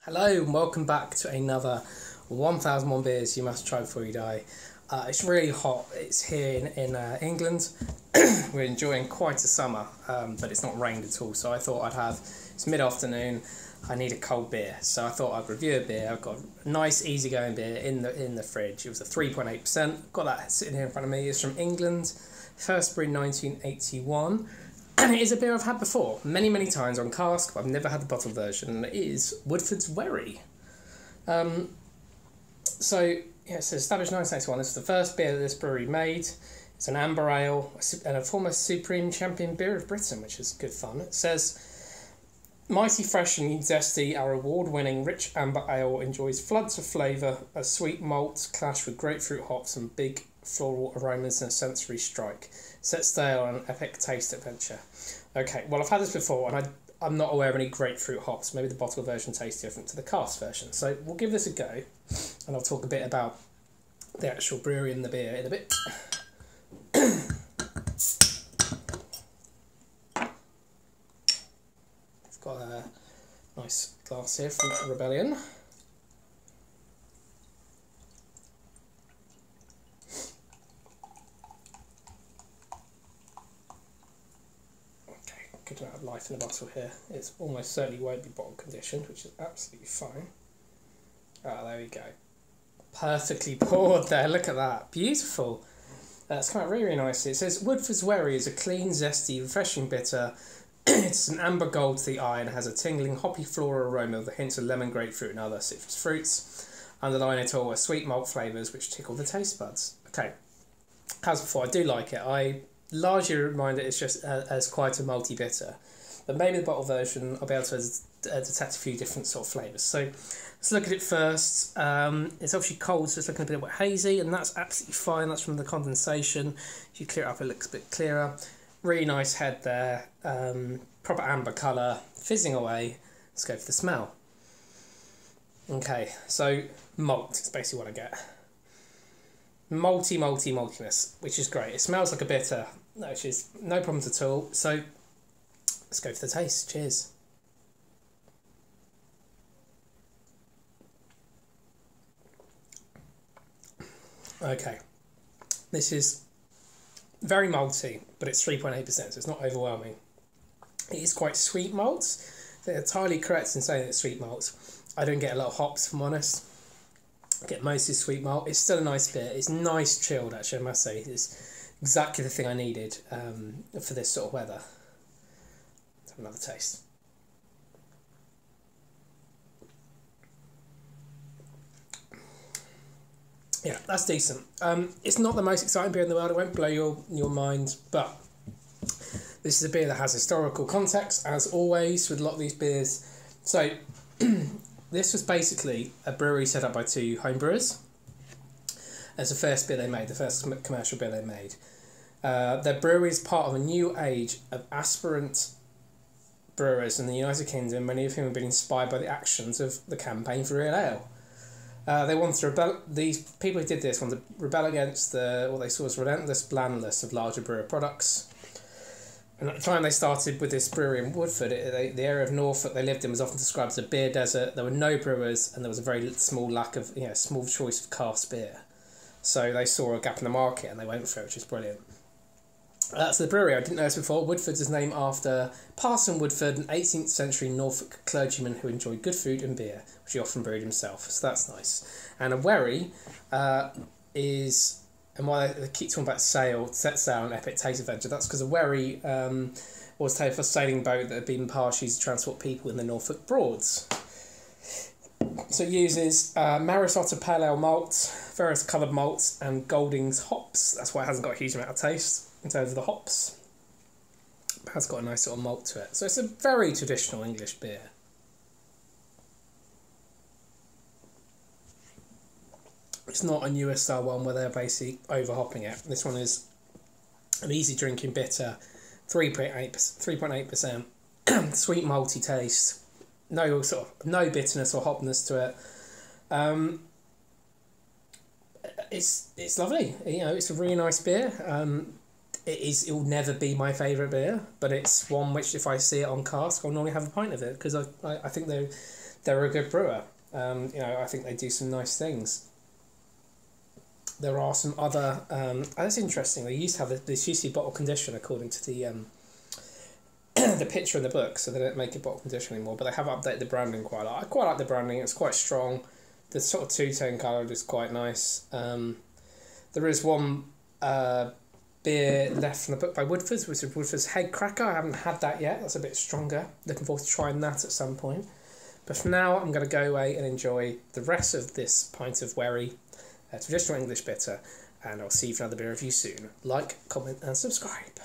Hello and welcome back to another 1001 Beers You Must Try Before You Die. It's really hot. It's here in England. We're enjoying quite a summer, but it's not rained at all. So I thought it's mid-afternoon, I need a cold beer. So I thought I'd review a beer. I've got a nice easygoing beer in the fridge. It was a 3.8%. Got that sitting here in front of me. It's from England, first brewed 1981. And it is a beer I've had before, many times on cask, but I've never had the bottle version, and it is Woodforde's Wherry. It says established 1981. This is the first beer that this brewery made. It's an amber ale and a former Supreme Champion Beer of Britain, which is good fun. It says, mighty fresh and zesty, our award-winning rich amber ale enjoys floods of flavour, a sweet malt clash with grapefruit hops and big floral aromas and a sensory strike. Set stale on an epic taste adventure. Okay, well, I've had this before, and I'm not aware of any grapefruit hops. Maybe the bottle version tastes different to the cask version. So we'll give this a go, and I'll talk a bit about the actual brewery and the beer in a bit. I've got a nice glass here from Rebellion. Good amount of life in the bottle here. It almost certainly won't be bottle conditioned, which is absolutely fine. Ah, there we go. Perfectly poured there, look at that. Beautiful. It's come out really nicely. It says, Woodforde's Wherry is a clean, zesty, refreshing bitter. It's an amber gold to the eye and has a tingling, hoppy floral aroma with a hint of lemon, grapefruit and other citrus fruits. Underlying it all are sweet malt flavours which tickle the taste buds. Okay, as before, I do like it. I largely remind it it's just as quite a malty bitter, but maybe the bottle version I'll be able to detect a few different sort of flavours. So let's look at it first. It's obviously cold, so it's looking a bit hazy, and that's absolutely fine. That's from the condensation. If you clear it up, it looks a bit clearer. Really nice head there, proper amber colour, fizzing away. Let's go for the smell. Okay, so malt is basically what I get. Maltiness, which is great. It smells like a bitter, which is no problems at all. So let's go for the taste. Cheers. Okay, this is very malty, but it's 3.8%, so it's not overwhelming. It is quite sweet malts. They're entirely correct in saying it's sweet malts. I don't get a lot of hops, if I'm honest. Get mostly sweet malt. It's still a nice beer. It's nice chilled, actually, I must say. It's exactly the thing I needed for this sort of weather. Let's have another taste. Yeah, that's decent. It's not the most exciting beer in the world. It won't blow your mind, but this is a beer that has historical context, as always with a lot of these beers. So this was basically a brewery set up by two homebrewers. It's the first beer they made, the first commercial beer they made. Their brewery is part of a new age of aspirant brewers in the United Kingdom, many of whom have been inspired by the actions of the campaign for real ale. They wanted to rebel. These people who did this wanted to rebel against what they saw as relentless blandness of larger brewer products. And at the time they started with this brewery in Woodforde, the area of Norfolk they lived in was often described as a beer desert. There were no brewers, and there was a very small small choice of cask beer. So they saw a gap in the market, and they went for it, which is brilliant. That's the brewery. I didn't know this before. Woodforde is named after Parson Woodforde, an 18th century Norfolk clergyman who enjoyed good food and beer, which he often brewed himself. So that's nice. And a wherry is... And why they keep talking about set sail and epic taste adventure, that's because a wherry was a for sailing boat that had been partially used to transport people in the Norfolk Broads. So it uses Maris Otter Pale Ale malt, various coloured malts, and Golding's hops. That's why it hasn't got a huge amount of taste in terms of the hops. It has got a nice sort of malt to it. So it's a very traditional English beer. It's not a newer style one where they're basically over-hopping it. This one is an easy drinking bitter, 3.8%, sweet malty taste, no bitterness or hopness to it. It's lovely. It's a really nice beer. It will never be my favourite beer, but it's one which if I see it on cask, I'll normally have a pint of it because I think they're a good brewer. I think they do some nice things. There are some other... that's interesting. They used to have this used to be bottle condition according to the the picture in the book, so they don't make it bottle condition anymore, but they have updated the branding quite a lot. I quite like the branding. It's quite strong. The sort of two-tone colour is quite nice. There is one beer left from the book by Woodforde, which is Woodforde's Head Cracker. I haven't had that yet. That's a bit stronger. Looking forward to trying that at some point. But for now, I'm going to go away and enjoy the rest of this pint of Wherry, traditional English bitter, and I'll see you for another beer review soon. Like, comment and subscribe.